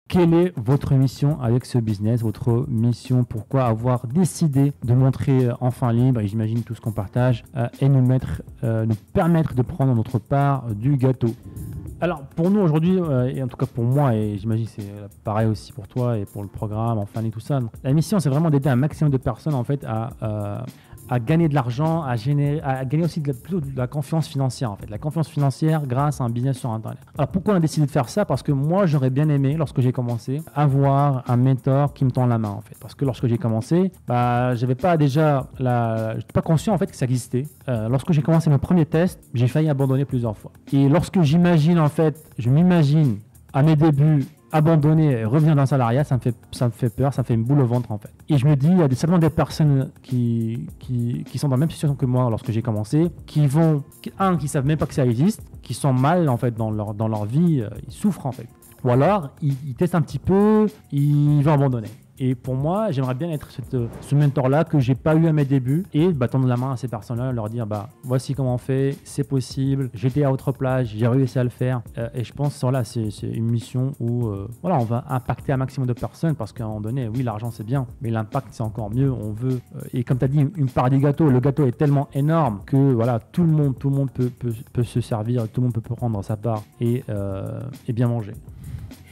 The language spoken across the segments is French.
quelle est votre mission avec ce business, votre mission, pourquoi avoir décidé de montrer Enfin Libre, et j'imagine tout ce qu'on partage, et nous permettre de prendre notre part du gâteau. Alors pour nous aujourd'hui, et en tout cas pour moi, et j'imagine que c'est pareil aussi pour toi et pour le programme, Enfin Libre, tout ça, la mission c'est vraiment d'aider un maximum de personnes en fait à gagner de l'argent, à gagner aussi plutôt de la confiance financière en fait. La confiance financière grâce à un business sur Internet. Alors pourquoi on a décidé de faire ça? Parce que moi j'aurais bien aimé, lorsque j'ai commencé, avoir un mentor qui me tend la main en fait. Parce que lorsque j'ai commencé, j'avais pas déjà j'étais pas conscient en fait que ça existait. Lorsque j'ai commencé mes premiers tests, j'ai failli abandonner plusieurs fois. Et lorsque je m'imagine à mes débuts abandonner et revenir dans le salariat, ça me fait peur, ça me fait une boule au ventre en fait. Et je me dis, il y a certainement des personnes qui sont dans la même situation que moi lorsque j'ai commencé, qui savent même pas que ça existe, qui sont mal en fait dans leur vie, ils souffrent en fait. Ou alors, ils testent un petit peu, ils vont abandonner. Et pour moi, j'aimerais bien être ce mentor-là que j'ai pas eu à mes débuts et tendre la main à ces personnes-là, leur dire voici comment on fait, c'est possible, j'étais à autre place, j'ai réussi à le faire. Et je pense que c'est une mission où on va impacter un maximum de personnes parce qu'à un moment donné, oui, l'argent c'est bien, mais l'impact c'est encore mieux. On veut, et comme tu as dit, une part du gâteau, le gâteau est tellement énorme que tout le monde peut se servir, tout le monde peut prendre sa part et bien manger.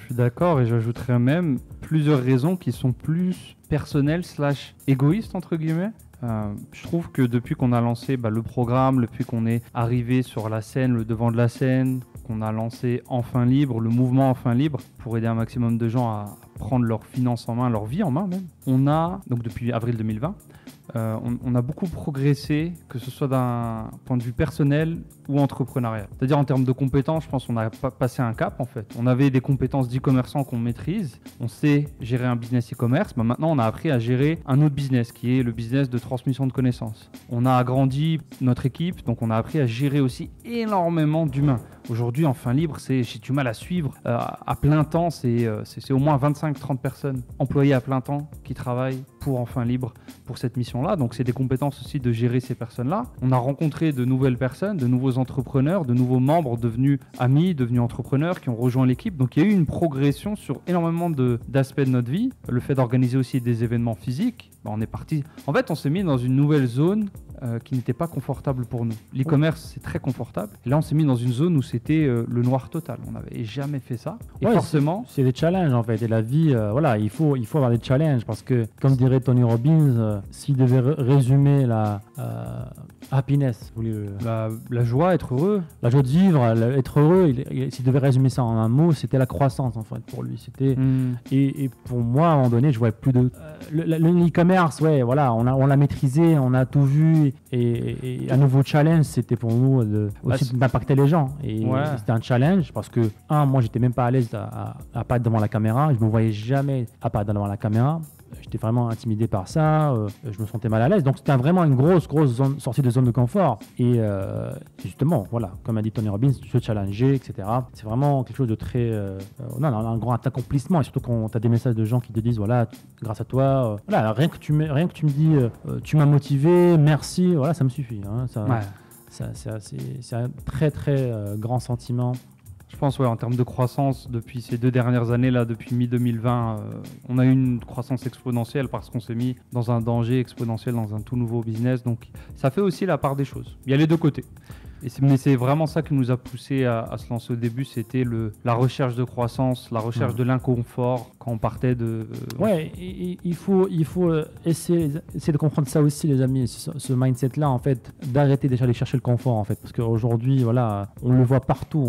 Je suis d'accord et j'ajouterais même plusieurs raisons qui sont plus personnelles / égoïstes entre guillemets. Je trouve que depuis qu'on a lancé le programme, depuis qu'on est arrivé sur la scène, le devant de la scène, qu'on a lancé Enfin Libre, le mouvement Enfin Libre, pour aider un maximum de gens à prendre leurs finances en main, leur vie en main même, on a, donc depuis avril 2020, on a beaucoup progressé, que ce soit d'un point de vue personnel ou entrepreneurial. C'est-à-dire en termes de compétences, je pense qu'on a passé un cap en fait. On avait des compétences d'e-commerçant qu'on maîtrise, on sait gérer un business e-commerce, mais maintenant on a appris à gérer un autre business qui est le business de transmission de connaissances. On a agrandi notre équipe, donc on a appris à gérer aussi énormément d'humains. Aujourd'hui, Enfin Libre, j'ai du mal à suivre. À plein temps, c'est au moins 25-30 personnes employées à plein temps qui travaillent pour Enfin Libre, pour cette mission-là. Donc, c'est des compétences aussi de gérer ces personnes-là. On a rencontré de nouvelles personnes, de nouveaux entrepreneurs, de nouveaux membres devenus amis, devenus entrepreneurs qui ont rejoint l'équipe. Donc, il y a eu une progression sur énormément d'aspects de notre vie. Le fait d'organiser aussi des événements physiques, on est parti. En fait, on s'est mis dans une nouvelle zone qui n'était pas confortable pour nous. L'e-commerce, c'est très confortable. Et là, on s'est mis dans une zone où c'était le noir total. On n'avait jamais fait ça. Et forcément... C'est des challenges, en fait. Et la vie, il faut avoir des challenges. Parce que, comme dirait Tony Robbins, s'il devait résumer la happiness, la joie, être heureux. La joie de vivre, être heureux, s'il devait résumer ça en un mot, c'était la croissance, en fait, pour lui. Et pour moi, à un moment donné, je voyais plus de... l'e-commerce, on l'a maîtrisé, on a tout vu. Et un nouveau challenge, c'était pour nous d'impacter les gens. Et c'était un challenge parce que, moi, j'étais même pas à l'aise à apparaître devant la caméra. Je me voyais jamais apparaître devant la caméra. J'étais vraiment intimidé par ça. Je me sentais mal à l'aise. Donc, c'était vraiment une grosse sortie de zone de confort. Et justement, comme a dit Tony Robbins, se challenger, etc. C'est vraiment quelque chose de très... un grand accomplissement. Et surtout quand tu as des messages de gens qui te disent, grâce à toi, rien que tu me dis, tu m'as motivé, merci, ça me suffit. C'est un très, très grand sentiment. Je pense, en termes de croissance, depuis ces 2 dernières années, là, depuis mi-2020, on a eu une croissance exponentielle parce qu'on s'est mis dans un danger exponentiel, dans un tout nouveau business. Donc, ça fait aussi la part des choses. Il y a les deux côtés. Mais c'est vraiment ça qui nous a poussé à se lancer au début, c'était la recherche de croissance, la recherche de l'inconfort quand on partait de... il faut essayer de comprendre ça aussi, les amis, ce mindset-là, en fait, d'arrêter déjà de chercher le confort, en fait, parce qu'aujourd'hui, on le voit partout,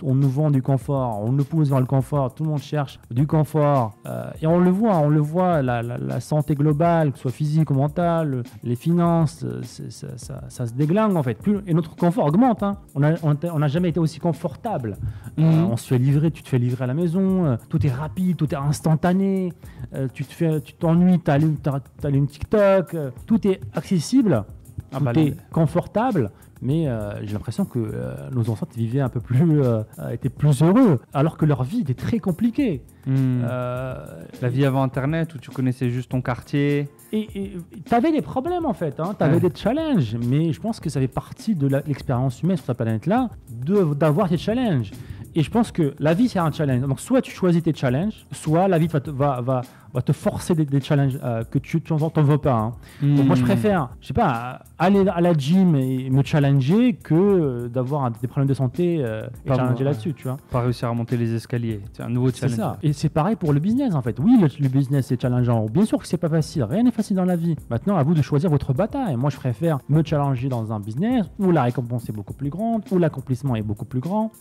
on nous vend du confort, on nous pousse vers le confort, tout le monde cherche du confort, et on le voit, la santé globale, que ce soit physique ou mentale, les finances, ça se déglingue, en fait, et notre confort augmente. On n'a jamais été aussi confortable. On se fait livrer, tu te fais livrer à la maison, tout est rapide, tout est instantané, tu t'ennuies, tu allumes TikTok, tout est accessible, tout est confortable. Mais j'ai l'impression que nos ancêtres vivaient un peu plus, étaient plus heureux, alors que leur vie était très compliquée. La vie avant Internet, où tu connaissais juste ton quartier. Et tu avais des problèmes en fait, tu avais des challenges, mais je pense que ça fait partie de l'expérience humaine sur cette planète-là, d'avoir des challenges. Et je pense que la vie, c'est un challenge. Donc, soit tu choisis tes challenges, soit la vie va te forcer des challenges que tu t'en veux pas. Hein. Donc, moi, je préfère, je sais pas, aller à la gym et me challenger que d'avoir des problèmes de santé et challenger là-dessus, tu vois. Pas réussir à monter les escaliers. C'est un nouveau challenge. C'est ça. Et c'est pareil pour le business, en fait. Oui, le business, c'est challengeant. Bien sûr que c'est pas facile. Rien n'est facile dans la vie. Maintenant, à vous de choisir votre bataille. Moi, je préfère me challenger dans un business où la récompense est beaucoup plus grande, où l'accomplissement est beaucoup plus grand.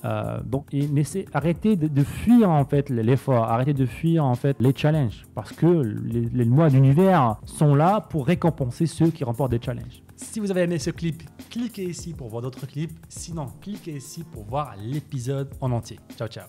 Mais arrêtez de fuir, en fait, l'effort. Arrêtez de fuir, en fait, les challenges. Parce que les lois d'univers sont là pour récompenser ceux qui remportent des challenges. Si vous avez aimé ce clip, cliquez ici pour voir d'autres clips. Sinon, cliquez ici pour voir l'épisode en entier. Ciao, ciao.